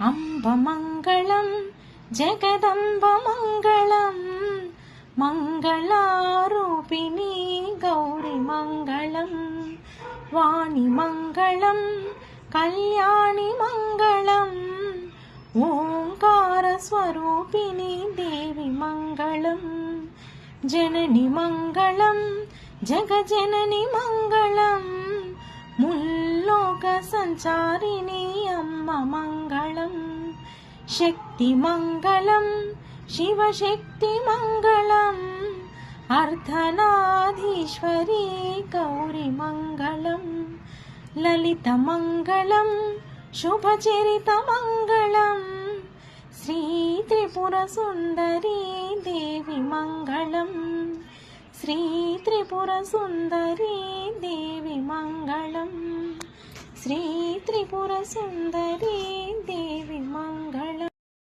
अम्ब मङ्गलं जगदम्ब मङ्गलं मङ्गलारूपिणी गौरी मङ्गलं वाणी मङ्गलं कल्याणी मङ्गलं ओङ्कारस्वरूपिणी देवी मङ्गलं जननी मङ्गलं जगजननी मङ्गलं मुल्लोक संचारिणी अम्म मङ्गलं शक्ति मङ्गलं शिवशक्ति मङ्गलं अर्धनाधीश्वरी गौरी मङ्गलं ललित मङ्गलं शुभचरित मङ्गलं श्री त्रिपुर सुन्दरी देवी मङ्गलं श्री त्रिपुर सुन्दरी देवी मङ्गलं श्री त्रिपुर सुन्दरी